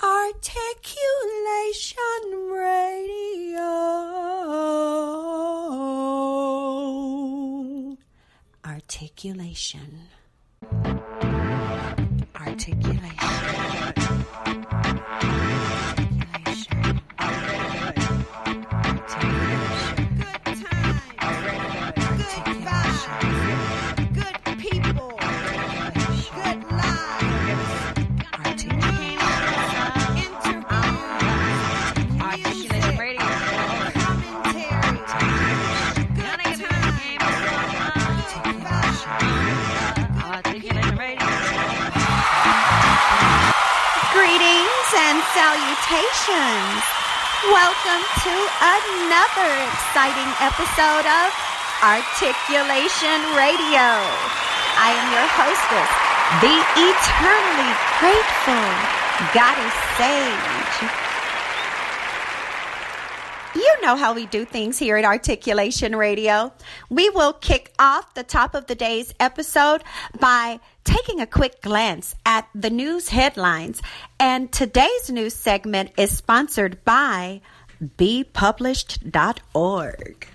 Articulation Radio. Articulation. Salutations! Welcome to another exciting episode of Articulation Radio. I am your hostess, the eternally grateful Goddess Sage. You know how we do things here at Articulation Radio. We will kick off the top of the day's episode by taking a quick glance at the news headlines. And today's news segment is sponsored by bepublished.org.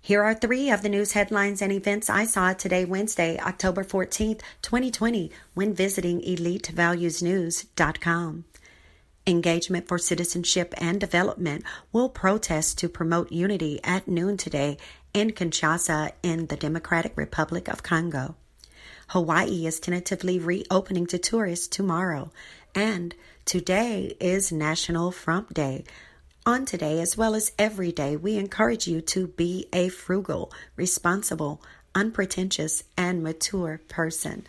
Here are three of the news headlines and events I saw today, Wednesday, October 14th, 2020, when visiting elitevaluesnews.com. Engagement for Citizenship and Development will protest to promote unity at noon today in Kinshasa in the Democratic Republic of Congo. Hawaii is tentatively reopening to tourists tomorrow, and today is National Frump Day. On today, as well as every day, we encourage you to be a frugal, responsible, unpretentious, and mature person.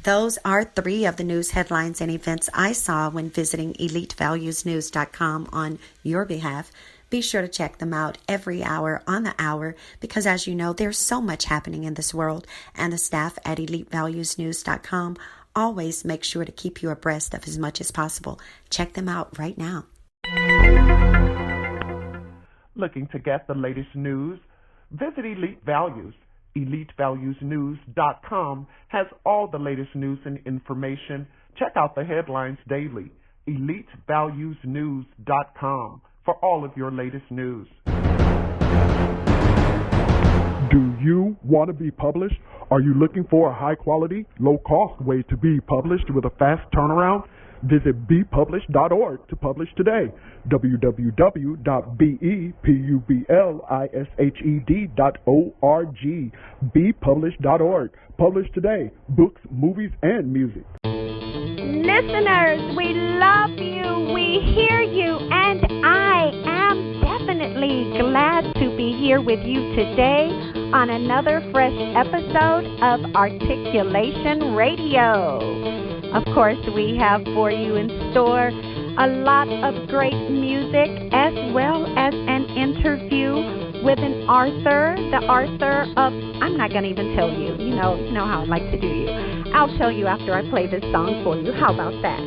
Those are three of the news headlines and events I saw when visiting elitevaluesnews.com on your behalf. Be sure to check them out every hour on the hour because, as you know, there's so much happening in this world, and the staff at elitevaluesnews.com always make sure to keep you abreast of as much as possible. Check them out right now. Looking to get the latest news? Visit Elite Values. EliteValuesNews.com has all the latest news and information. Check out the headlines daily. EliteValuesNews.com for all of your latest news. Do you want to be published? Are you looking for a high-quality, low-cost way to be published with a fast turnaround? Visit bepublished.org to publish today. www.bepublished.org. bepublished.org. Publish today. Books, movies, and music. Listeners, we love you, we hear you, and I am definitely glad to be here with you today on another fresh episode of Articulation Radio. Of course, we have for you in store a lot of great music as well as an interview with an author, the author of, I'm not going to even tell you. You know how I like to do you. I'll tell you after I play this song for you. How about that?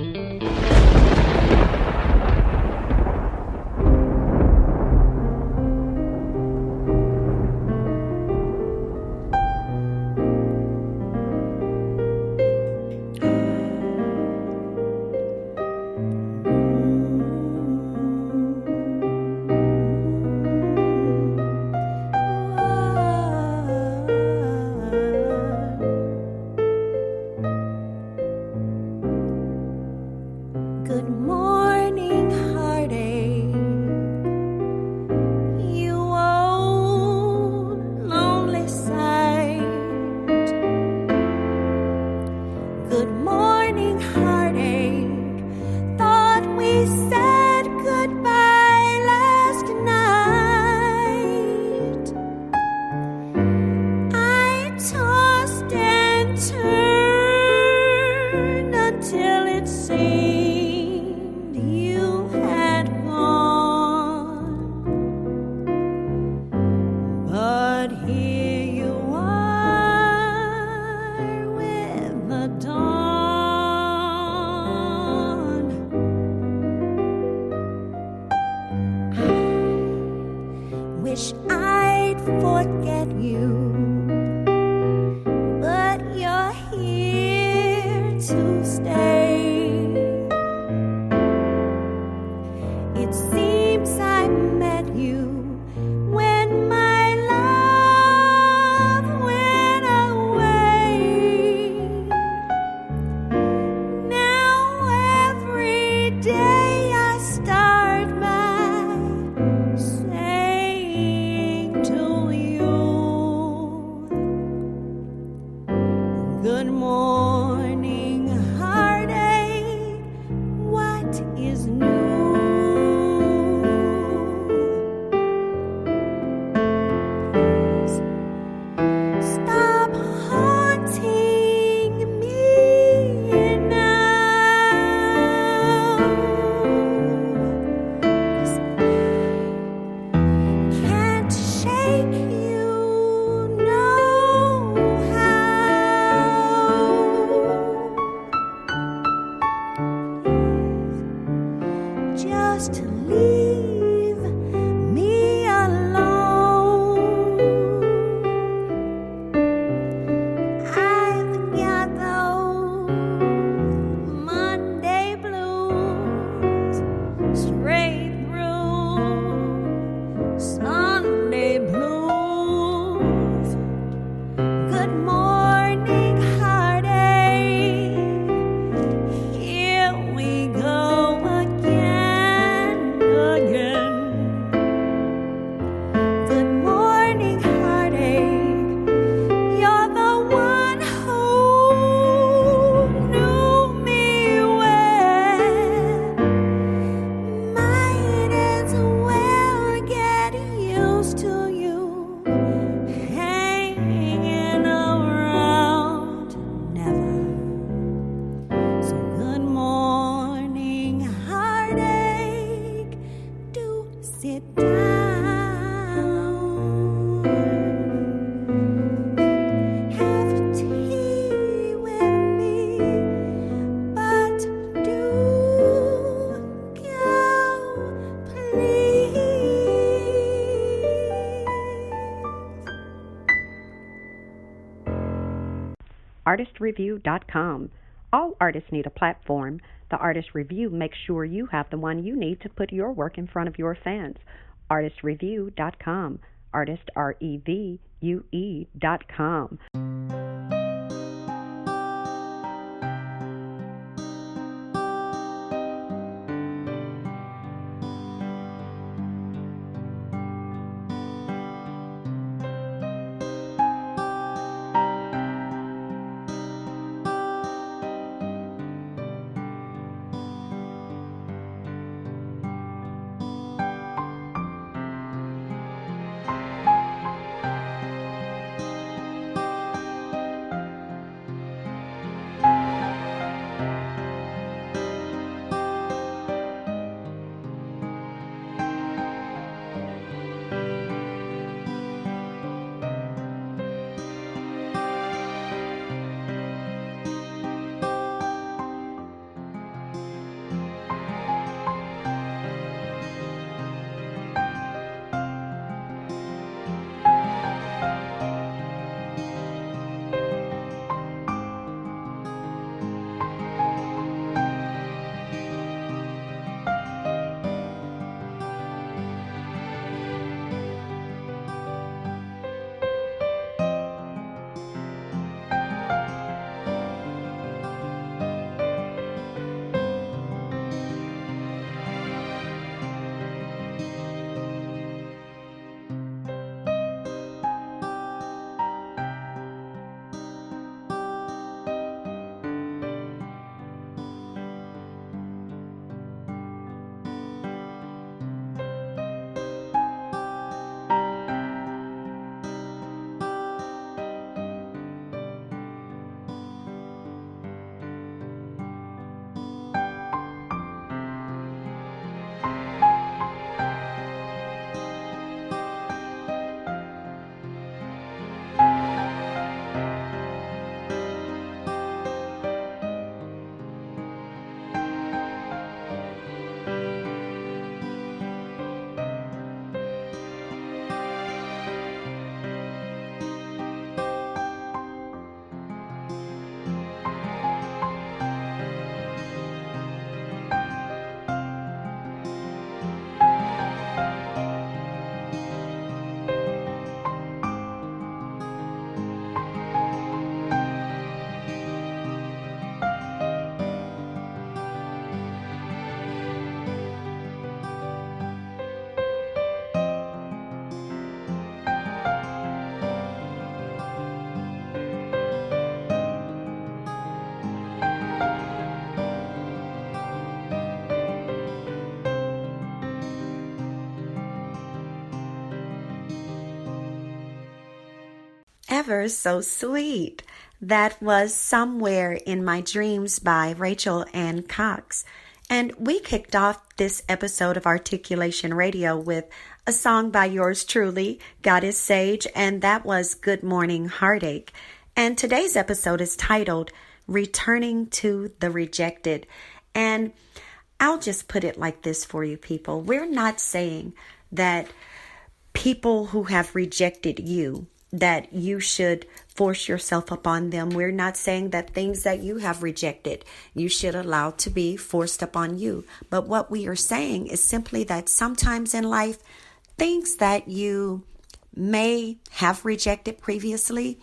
Here you are with the dawn. to stay. It seems I met you when my love went away. Now every day I start by saying to you, good morning, heartache, what is new? Stop haunting me now, 'cause can't shake you, know how. Just leave me alone. I've got those Monday blues straight through Sunday blues. Good morning, heartache. Here we go again, again. Good morning, heartache. You're the one who knew me well. Might as well get used to you hanging around. Never. So good morning, heartache. Do sit down. Have tea with me, but do go, please. ARTistReview.com. All artists need a platform. The Artist Review makes sure you have the one you need to put your work in front of your fans. ARTistReview.com. Artist, REVUE.com. ever so sweet. That was Somewhere in My Dreams by Rachel Ann Cox. And we kicked off this episode of Articulation Radio with a song by yours truly, Goddess Sage, and that was Good Morning Heartache. And today's episode is titled Returning to the Rejected. And I'll just put it like this for you people. We're not saying that people who have rejected you, that you should force yourself upon them. We're not saying that things that you have rejected, you should allow to be forced upon you. But what we are saying is simply that sometimes in life, things that you may have rejected previously,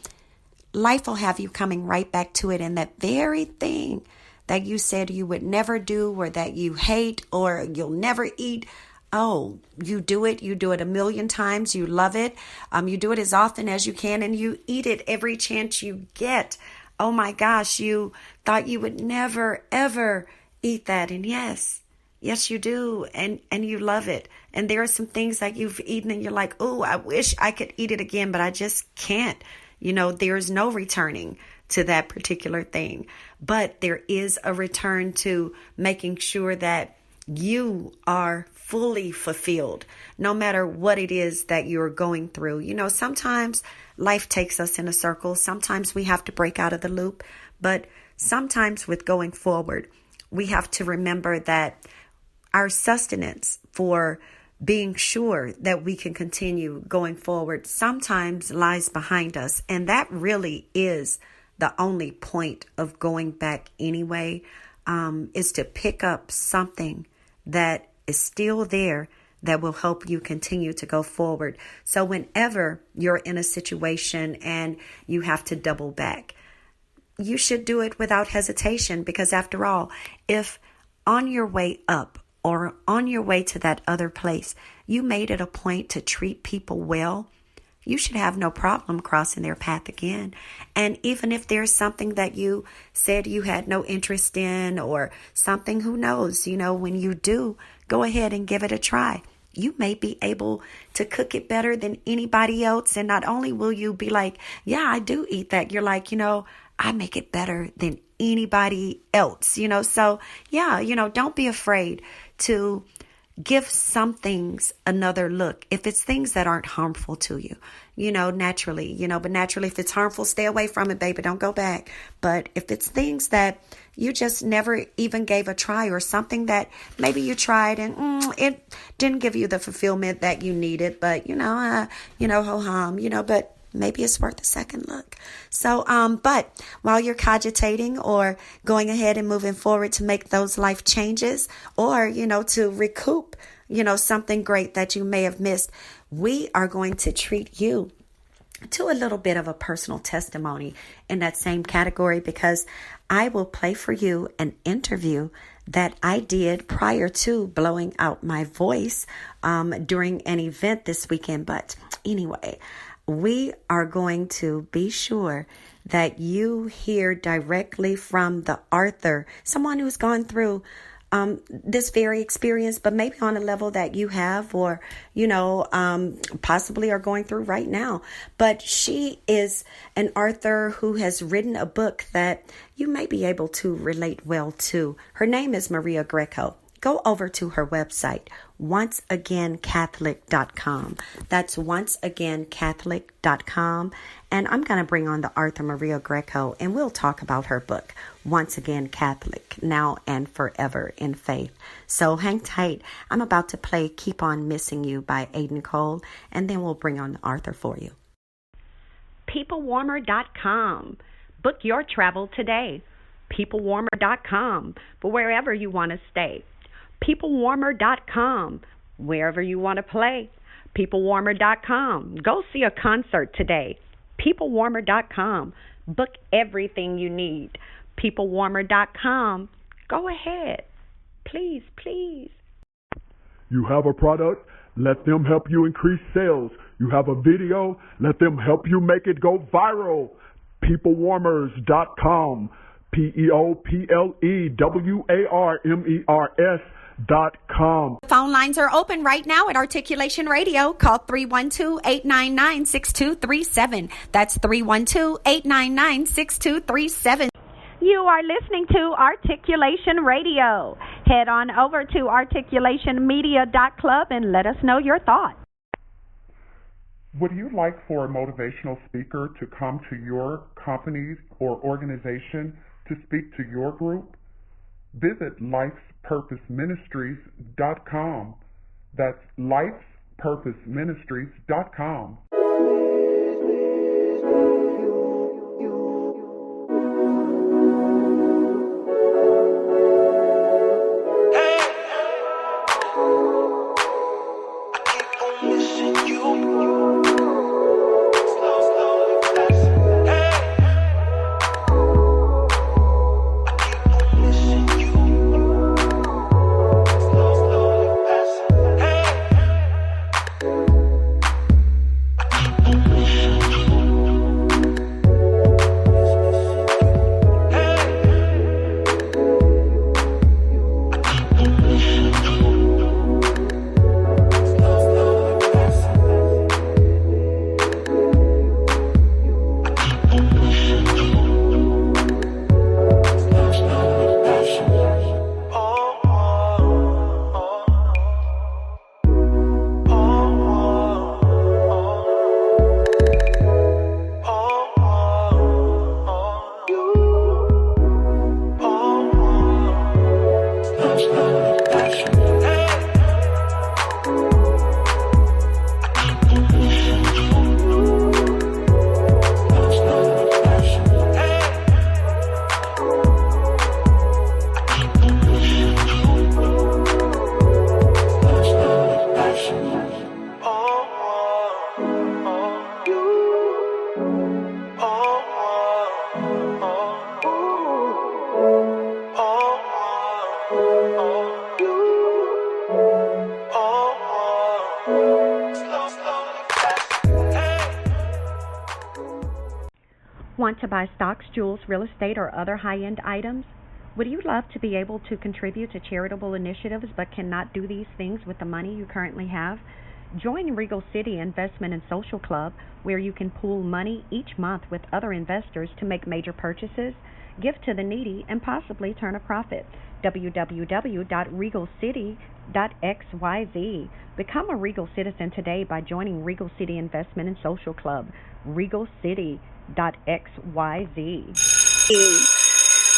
life will have you coming right back to it. And that very thing that you said you would never do, or that you hate, or you'll never eat, oh, you do it a million times. You love it. You do it as often as you can, and you eat it every chance you get. Oh my gosh, you thought you would never, ever eat that. And yes, you do. And you love it. And there are some things that you've eaten and you're like, oh, I wish I could eat it again, but I just can't. There's no returning to that particular thing. But there is a return to making sure that you are fully fulfilled, no matter what it is that you're going through. Sometimes life takes us in a circle. Sometimes we have to break out of the loop. But sometimes with going forward, we have to remember that our sustenance for being sure that we can continue going forward sometimes lies behind us. And that really is the only point of going back anyway, is to pick up something that is still there that will help you continue to go forward. So whenever you're in a situation and you have to double back, you should do it without hesitation, because after all, if on your way up or on your way to that other place, you made it a point to treat people well, you should have no problem crossing their path again. And even if there's something that you said you had no interest in, or something, who knows, when you do, go ahead and give it a try. You may be able to cook it better than anybody else. And not only will you be like, yeah, I do eat that. You're like, I make it better than anybody else, So yeah, don't be afraid to give some things another look. If it's things that aren't harmful to you, naturally, but naturally, if it's harmful, stay away from it, baby. Don't go back. But if it's things that you just never even gave a try, or something that maybe you tried and it didn't give you the fulfillment that you needed, but ho-hum, but maybe it's worth a second look. So, but while you're cogitating or going ahead and moving forward to make those life changes, or, to recoup, something great that you may have missed, we are going to treat you to a little bit of a personal testimony in that same category, because I will play for you an interview that I did prior to blowing out my voice during an event this weekend. But anyway, we are going to be sure that you hear directly from the author, someone who's gone through this very experience, but maybe on a level that you have, or, possibly are going through right now. But she is an author who has written a book that you may be able to relate well to. Her name is Maria Greco. Go over to her website, onceagaincatholic.com. That's onceagaincatholic.com. And I'm going to bring on the author Maria Greco, and we'll talk about her book, Once Again Catholic, Now and Forever in Faith. So hang tight. I'm about to play Keep On Missing You by Aiden Cole, and then we'll bring on the author for you. PeopleWarmer.com. Book your travel today. PeopleWarmer.com for wherever you want to stay. PeopleWarmer.com, wherever you want to play. PeopleWarmer.com, go see a concert today. PeopleWarmer.com, book everything you need. PeopleWarmer.com, go ahead. Please, please. You have a product? Let them help you increase sales. You have a video? Let them help you make it go viral. PeopleWarmers.com. PeopleWarmers Phone lines are open right now at Articulation Radio. Call 312-899-6237. That's 312-899-6237. You are listening to Articulation Radio. Head on over to articulationmedia.club and let us know your thoughts. Would you like for a motivational speaker to come to your company or organization to speak to your group? Visit lifespurposeministries.com. That's lifespurposeministries.com. Want to buy stocks, jewels, real estate, or other high-end items? Would you love to be able to contribute to charitable initiatives but cannot do these things with the money you currently have? Join Regal City Investment and Social Club, where you can pool money each month with other investors to make major purchases, give to the needy, and possibly turn a profit. www.regalcity.xyz. Become a Regal citizen today by joining Regal City Investment and Social Club. regalcity.xyz.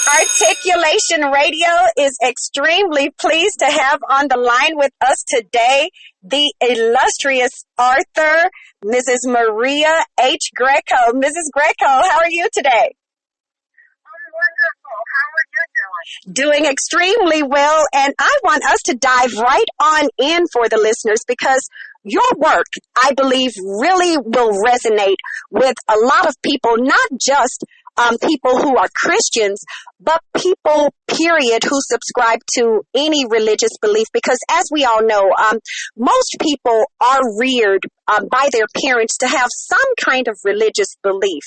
Articulation Radio is extremely pleased to have on the line with us today the illustrious author, Mrs. Maria H. Greco. Mrs. Greco, how are you today? I'm wonderful. How are you doing? Doing extremely well, and I want us to dive right on in for the listeners because your work, I believe, really will resonate with a lot of people, not just people who are Christians, but people, period, who subscribe to any religious belief. Because as we all know, most people are reared by their parents to have some kind of religious belief.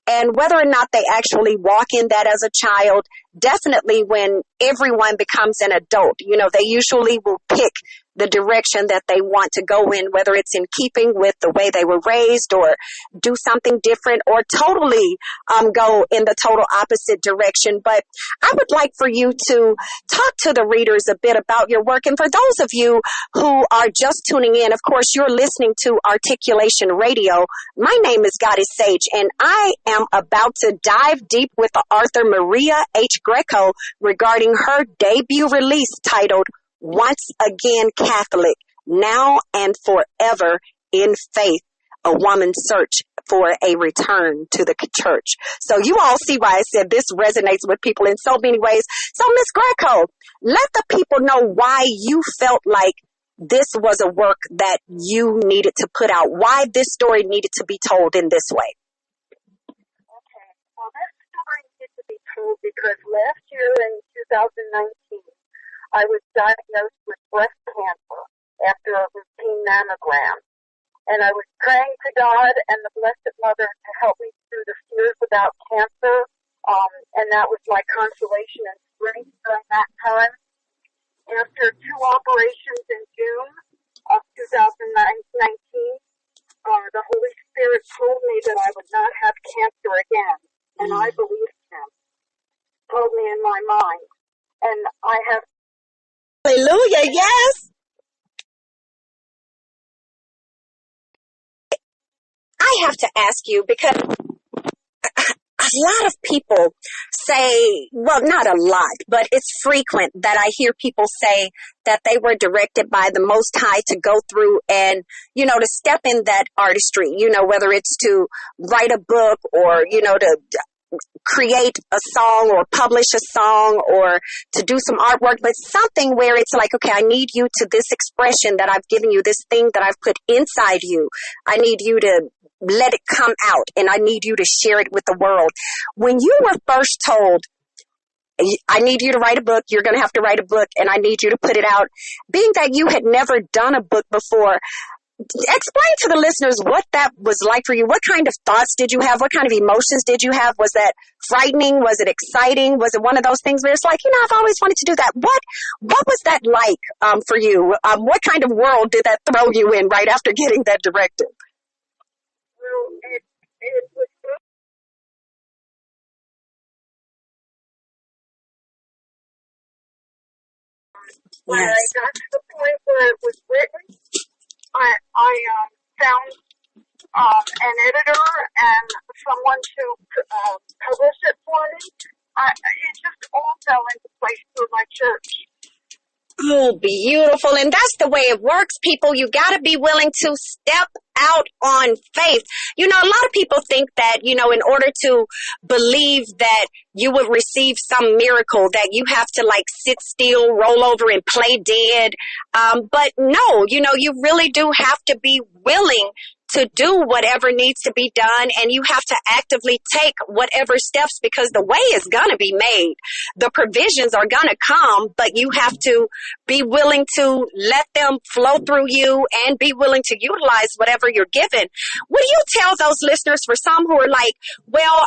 And whether or not they actually walk in that as a child, definitely when everyone becomes an adult, you know, they usually will pick the direction that they want to go in, whether it's in keeping with the way they were raised or do something different or totally go in the total opposite direction. But I would like for you to talk to the readers a bit about your work. And for those of you who are just tuning in, of course, you're listening to Articulation Radio. My name is Goddess Sage, and I am about to dive deep with the author Maria H. Greco regarding her debut release titled Once Again Catholic, Now and Forever in Faith, a woman's search for a return to the church. So you all see why I said this resonates with people in so many ways. So Miss Greco, let the people know why you felt like this was a work that you needed to put out, why this story needed to be told in this way. Okay. Well, this story needed to be told because last year in 2019, I was diagnosed with breast cancer after a routine mammogram. And I was praying to God and the Blessed Mother to help me through the fears about cancer. And that was my consolation and strength during that time. after 2 operations in June of 2019, the Holy Spirit told me that I would not have cancer again, and I believed him. Told me in my mind, and I have. Hallelujah, yes. I have to ask you because a lot of people say, well, not a lot, but it's frequent that I hear people say that they were directed by the Most High to go through and, to step in that artistry, whether it's to write a book or, to create a song or publish a song or to do some artwork, but something where it's like, okay, I need you to this expression that I've given you, this thing that I've put inside you. I need you to let it come out, and I need you to share it with the world. When you were first told, I need you to write a book, you're going to have to write a book, and I need you to put it out, being that you had never done a book before, explain to the listeners what that was like for you. What kind of thoughts did you have? What kind of emotions did you have? Was that frightening? Was it exciting? Was it one of those things where it's like, I've always wanted to do that? What was that like for you? What kind of world did that throw you in right after getting that directive? Well, it was good. When I got to the point where it was written, I found an editor and someone to publish it for me. It just all fell into place through my church. Oh, beautiful. And that's the way it works, people. You got to be willing to step out on faith. A lot of people think that, in order to believe that you would receive some miracle, that you have to sit still, roll over and play dead. But no, you really do have to be willing to do whatever needs to be done, and you have to actively take whatever steps, because the way is going to be made. The provisions are going to come, but you have to be willing to let them flow through you and be willing to utilize whatever you're given. What do you tell those listeners, for some who are like, well,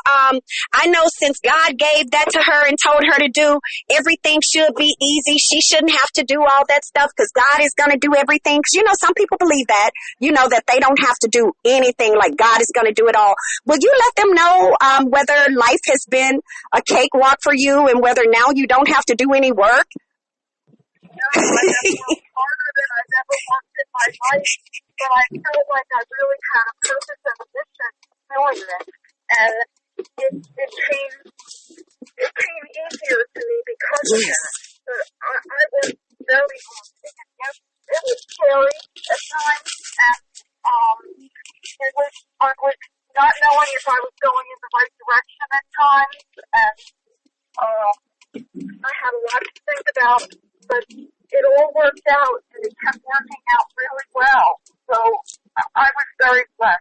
I know since God gave that to her and told her to do, everything should be easy. She shouldn't have to do all that stuff because God is going to do everything. Because, some people believe that, that they don't have to do anything, like God is going to do it all. Will you let them know whether life has been a cakewalk for you and whether now you don't have to do any work? No, I have worked harder than I've ever worked in my life, but I felt like I really had a purpose and a mission doing this, and it came easier to me because of that. I worked very hard. Yes, it was scary at times, and I was not knowing if I was going in the right direction at times, and I had a lot to think about, but it all worked out, and it kept working out really well. So I was very blessed,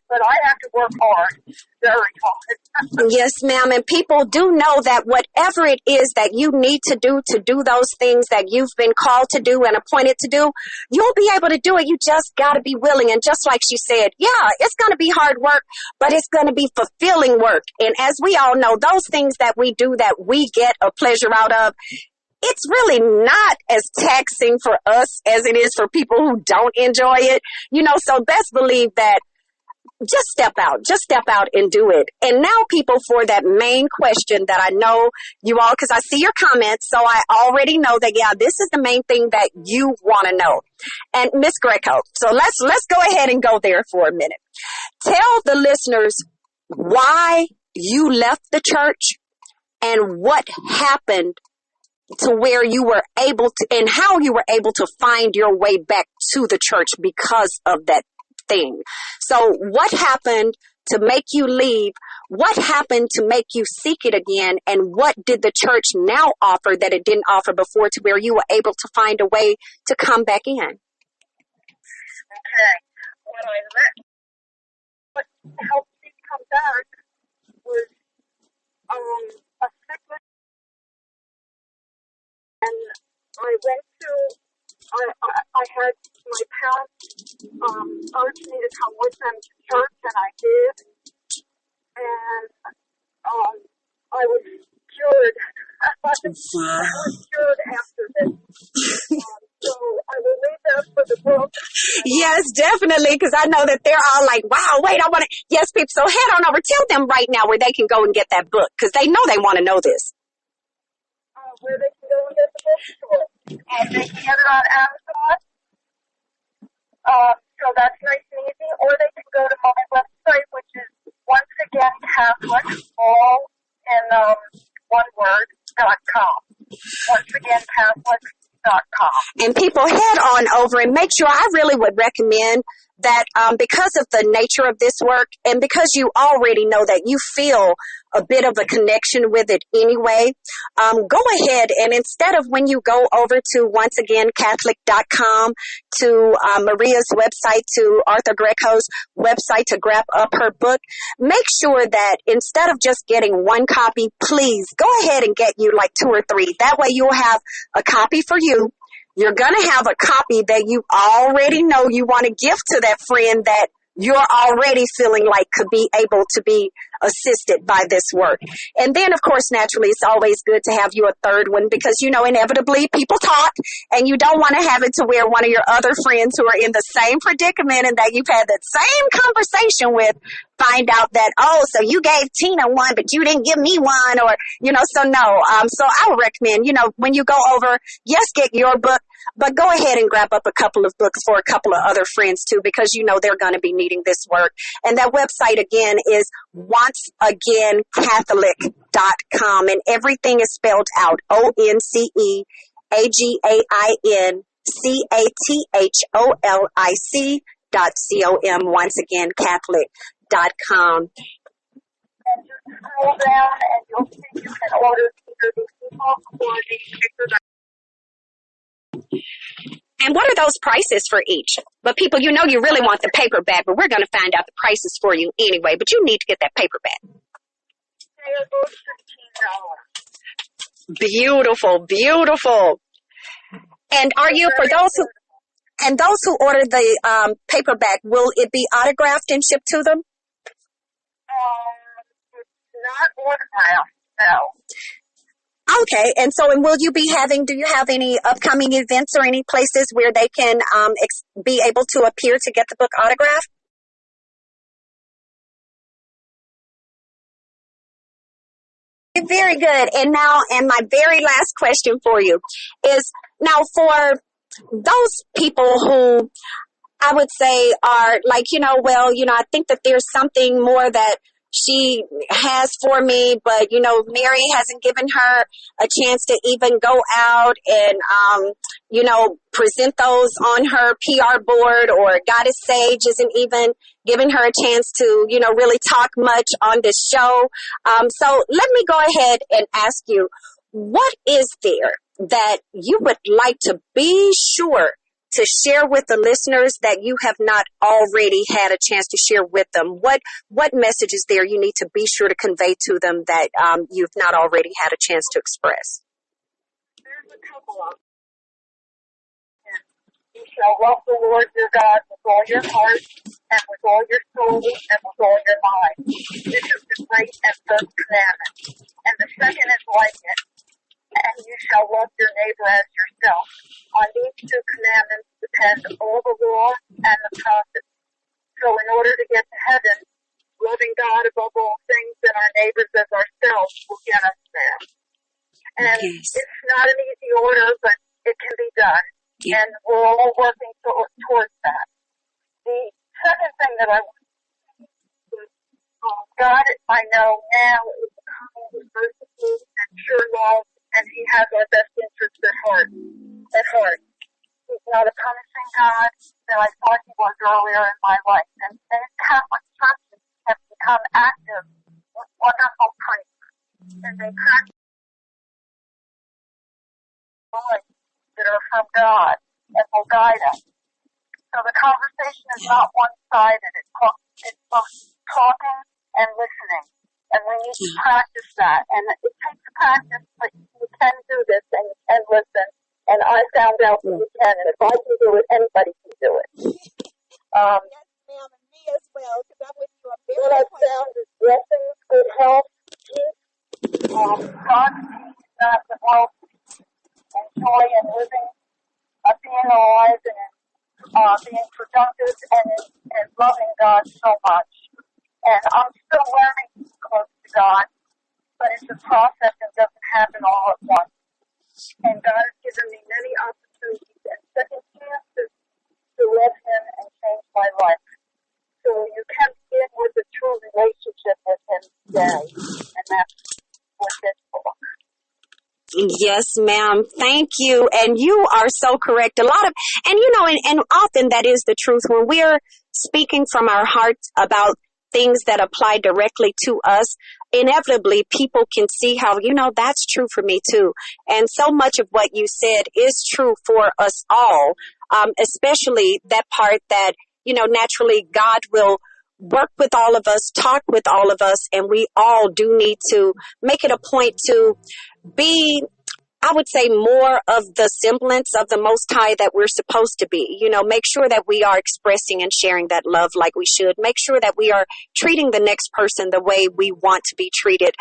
but I have to work hard, very hard. Yes, ma'am, and people do know that whatever it is that you need to do those things that you've been called to do and appointed to do, you'll be able to do it. You just got to be willing. And just like she said, yeah, it's going to be hard work, but it's going to be fulfilling work. And as we all know, those things that we do that we get a pleasure out of, it's really not as taxing for us as it is for people who don't enjoy it. So best believe that just step out and do it. And now, people, for that main question that I know you all, because I see your comments, so I already know that, yeah, this is the main thing that you want to know. And Miss Greco, so let's go ahead and go there for a minute. Tell the listeners why you left the church and what happened to where you were able to, and how you were able to find your way back to the church because of that thing. So what happened to make you leave? What happened to make you seek it again? And what did the church now offer that it didn't offer before, to where you were able to find a way to come back in? Okay. What helped me come back was a sickness. And I went to, I had my parents urged me to come with them to church, and I did. And I was cured I was cured after this. So I will leave that for the book. Yes, definitely, because I know that they're all like, wow, wait, I want to. Yes, people, so head on over. Tell them right now where they can go and get that book, because they know they want to know this. Where they can go and get the bookstore. They can get it on Amazon. So that's nice and easy. Or they can go to my website, which is once again Catholic, all in one word, .com. Once again Catholic.com. And people head on over and make sure. I really would recommend that because of the nature of this work and because you already know that you feel a bit of a connection with it anyway, go ahead and instead of when you go over to once again Catholic.com, to Maria's website, to Arthur Greco's website to grab up her book, make sure that instead of just getting one copy, please go ahead and get you like 2 or 3. That way you'll have a copy for you. You're going to have a copy that you already know you want to give to that friend that you're already feeling like could be able to be assisted by this work. And then, of course, naturally, it's always good to have you a third one because, you know, inevitably people talk and you don't want to have it to where one of your other friends who are in the same predicament and that you've had that same conversation with find out that, oh, so you gave Tina one, but you didn't give me one, or, you know, so no. So I would recommend, you know, when you go over, yes, get your book, but go ahead and grab up a couple of books for a couple of other friends too, because you know they're going to be needing this work. And that website again is onceagaincatholic.com, and everything is spelled out ONCEAGAINCATHOLIC.com. Once again, Catholic.com. And just scroll down and you'll see you can order either the ebook or the paperback. And what are those prices for each? But people, you know you really want the paperback, but we're going to find out the prices for you anyway. But you need to get that paperback. They are both $15. Beautiful, beautiful. And are you, for those who order the paperback, will it be autographed and shipped to them? It's not autographed, no. Okay, and so, and will you be do you have any upcoming events or any places where they can be able to appear to get the book autographed? Very good. And now, and my very last question for you is, now for those people who I would say are like, you know, well, you know, I think that there's something more that she has for me, but, you know, Mary hasn't given her a chance to even go out and, you know, present those on her PR board, or Goddess Sage isn't even giving her a chance to, you know, really talk much on this show. So let me go ahead and ask you, what is there that you would like to be sure to share with the listeners that you have not already had a chance to share with them? What message is there you need to be sure to convey to them that you've not already had a chance to express? There's a couple of them. You shall love the Lord your God with all your heart and with all your soul and with all your mind. This is the great and first commandment. And the second is like it. And you shall love your neighbor as yourself. On these 2 commandments depend all the law and the prophets. So in order to get to heaven, loving God above all things and our neighbors as ourselves will get us there. And it's not an easy order, but it can be done. Yeah. And we're all working towards that. The second thing that I want to say is God, I know now, is kind, merciful, and sure love, and He has our best interests at heart. He's not a punishing God that I thought He was earlier in my life. And Catholic churches have become active with wonderful priests, and they practice that are from God and will guide us. So the conversation is not one-sided. It's both talking and listening. And we need to practice that. And it takes practice, but you can do this and listen. And I found out that you can. And if I can do it, anybody can do it. Yes, ma'am, and me as well, because I'm with you. What I've found is blessings, good health, peace, God's peace, not the growth and joy in living, being alive and being productive and loving God so much. And I'm still learning to be close to God, but it's a process and doesn't happen all at once. And God has given me many opportunities and second chances to love Him and change my life. So you can begin with a true relationship with Him today, and that's what this book. Yes, ma'am. Thank you. And you are so correct. And often that is the truth. When we're speaking from our hearts about things that apply directly to us, inevitably people can see how, that's true for me too. And so much of what you said is true for us all, especially that part that, naturally God will work with all of us, talk with all of us, and we all do need to make it a point to be, I would say, more of the semblance of the Most High that we're supposed to be. Make sure that we are expressing and sharing that love like we should. Make sure that we are treating the next person the way we want to be treated.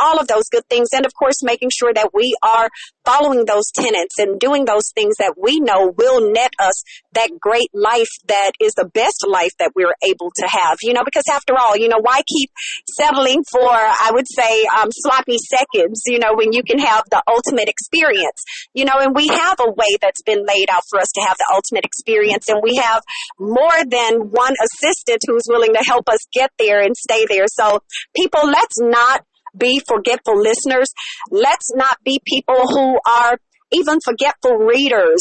All of those good things. And, of course, making sure that we are following those tenets and doing those things that we know will net us that great life that is the best life that we're able to have. Because after all, why keep settling for, I would say, sloppy seconds, when you can have the ultimate experience, and we have a way that's been laid out for us to have the ultimate experience, and we have more than one assistant who's willing to help us get there and stay there. So people, let's not be forgetful listeners. Let's not be people who are even forgetful readers.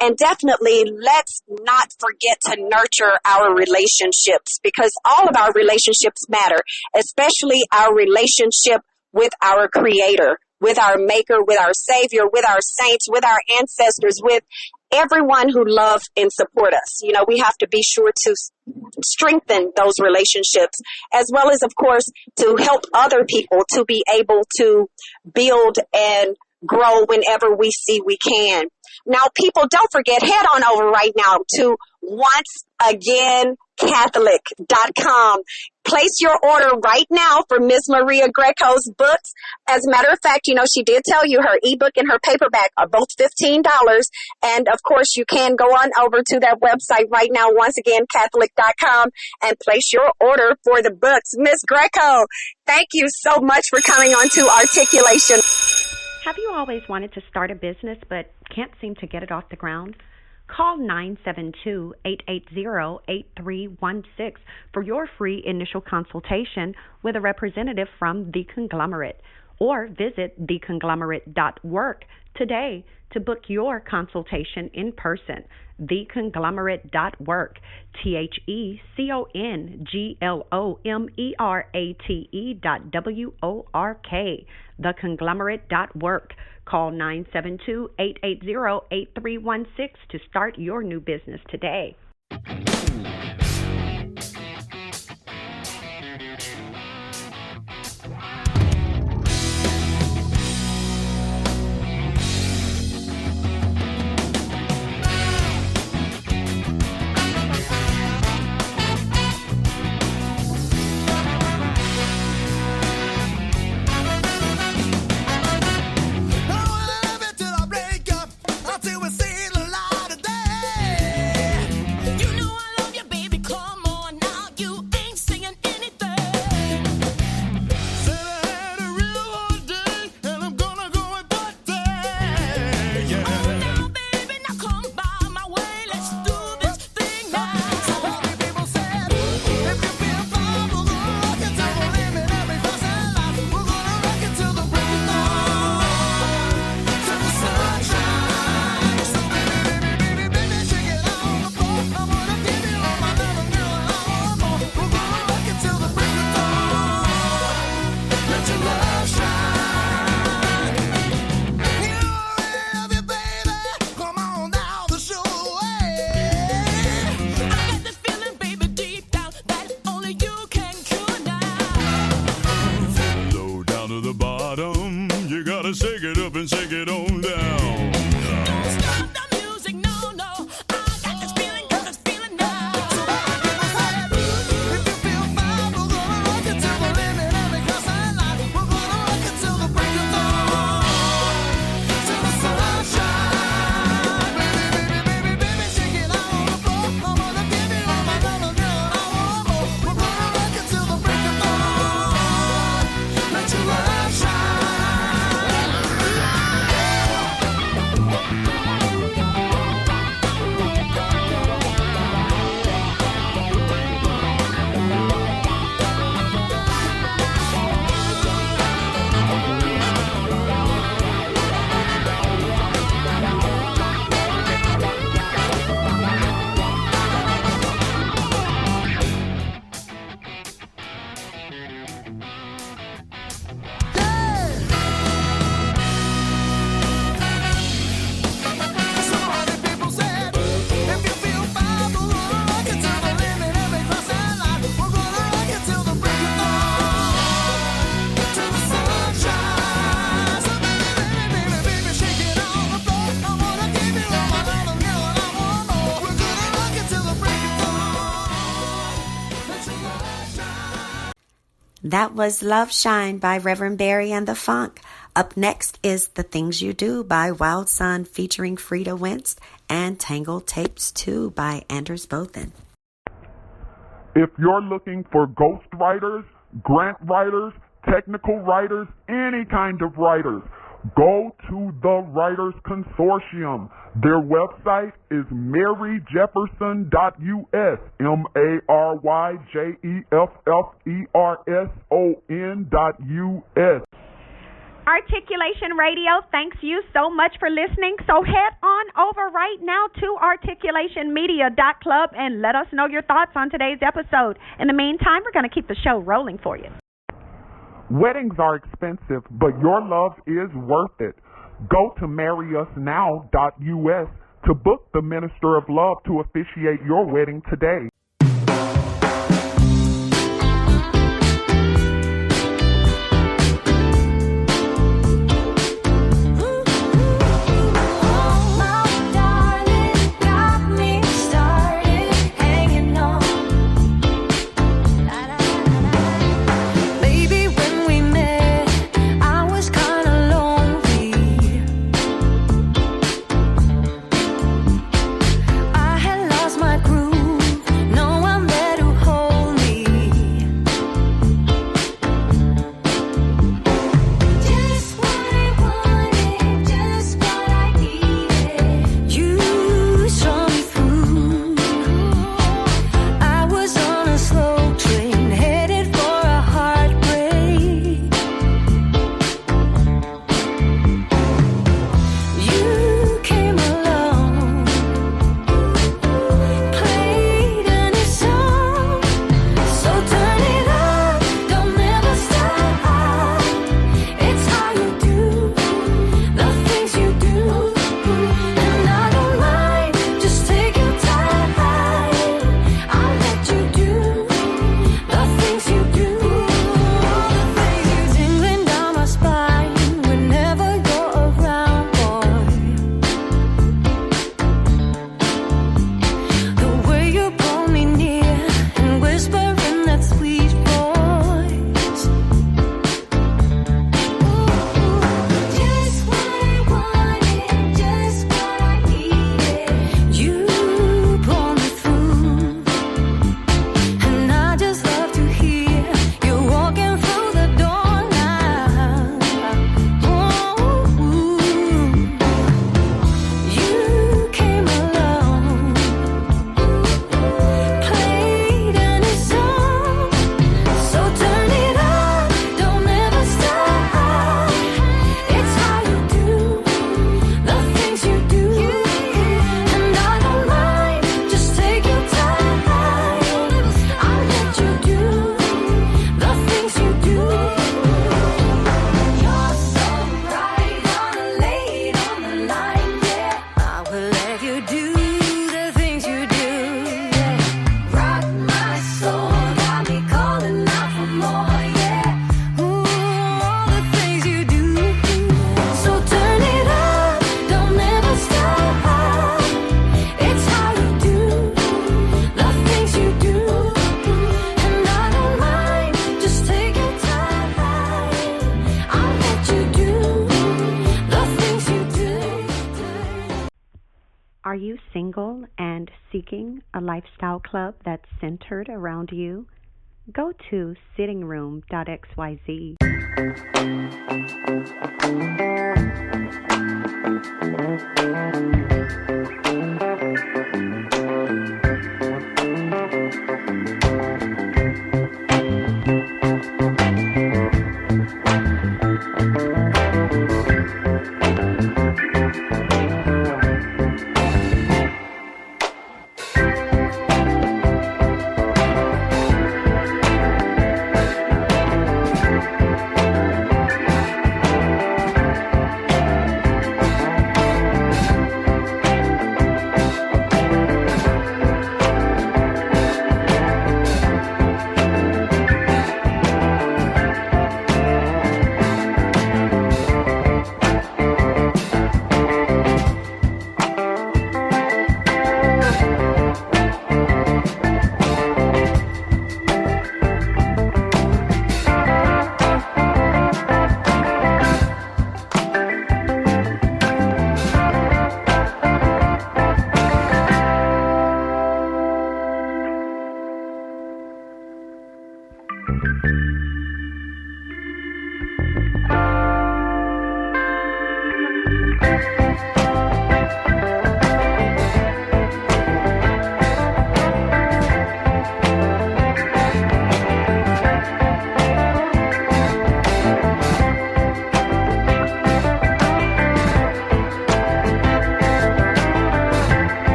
And definitely let's not forget to nurture our relationships, because all of our relationships matter, especially our relationship with our Creator, with our Maker, with our Savior, with our saints, with our ancestors, with everyone who love and support us. We have to be sure to strengthen those relationships, as well as, of course, to help other people to be able to build and grow whenever we see we can. Now, people, don't forget, head on over right now to onceagaincatholic.com. Place your order right now for Ms. Maria Greco's books. As a matter of fact, she did tell you her ebook and her paperback are both $15. And, of course, you can go on over to that website right now, onceagaincatholic.com, and place your order for the books. Ms. Greco, thank you so much for coming on to Articulation. Have you always wanted to start a business but can't seem to get it off the ground? Call 972-880-8316 for your free initial consultation with a representative from The Conglomerate, or visit theconglomerate.work today to book your consultation in person. Theconglomerate.work, TheConglomerate.work, theconglomerate.work. Call 972-880-8316 to start your new business today. Shake it up and shake it on down. Don't stop the music, no, no. I got this feeling now. If you feel fine, we're gonna rock it till the limit. And because I like, we're gonna rock it till the break of dawn. That was Love Shine by Reverend Barry and the Funk. Up next is The Things You Do by Wild Sun featuring Frida Wentz and Tangled Tapes 2 by Anders Bothen. If you're looking for ghost writers, grant writers, technical writers, any kind of writers, go to the Writers Consortium. Their website is maryjefferson.us, MaryJefferson.us. Articulation Radio thanks you so much for listening. So head on over right now to articulationmedia.club and let us know your thoughts on today's episode. In the meantime, we're going to keep the show rolling for you. Weddings are expensive, but your love is worth it. Go to marryusnow.us to book the Minister of Love to officiate your wedding today. Are you single and seeking a lifestyle club that's centered around you? Go to sittingroom.xyz.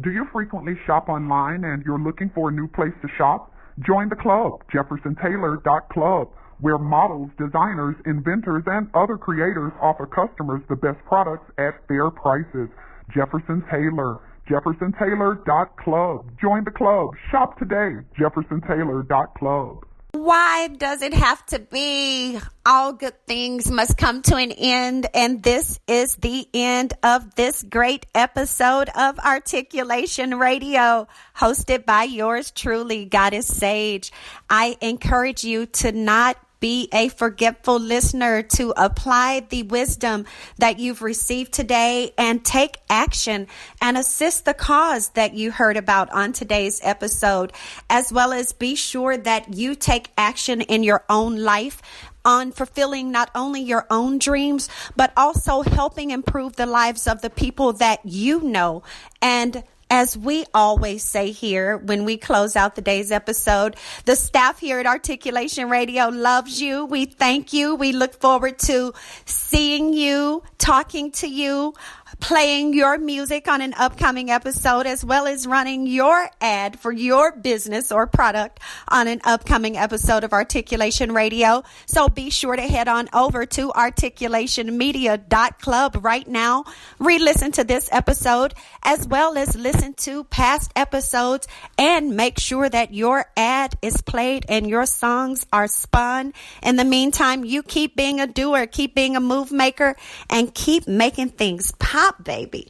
Do you frequently shop online and you're looking for a new place to shop? Join the club, jeffersontaylor.club, where models, designers, inventors, and other creators offer customers the best products at fair prices. Jefferson Taylor, jeffersontaylor.club. Join the club. Shop today, jeffersontaylor.club. Why does it have to be? All good things must come to an end, and this is the end of this great episode of Articulation Radio, hosted by yours truly, Goddess Sage. I encourage you to not be a forgetful listener, to apply the wisdom that you've received today and take action and assist the cause that you heard about on today's episode, as well as be sure that you take action in your own life on fulfilling not only your own dreams, but also helping improve the lives of the people that you know. And as we always say here when we close out the day's episode, the staff here at Articulation Radio loves you. We thank you. We look forward to seeing you, talking to you, playing your music on an upcoming episode, as well as running your ad for your business or product on an upcoming episode of Articulation Radio. So be sure to head on over to articulationmedia.club right now. Re-listen to this episode, as well as listen to past episodes, and make sure that your ad is played and your songs are spun. In the meantime, you keep being a doer, keep being a move maker, and keep making things pop, baby.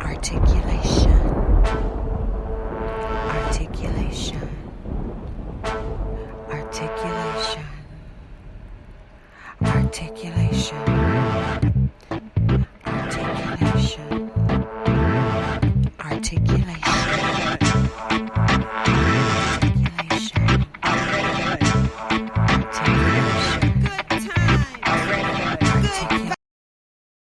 Articulation. Articulation. Articulation. Articulation.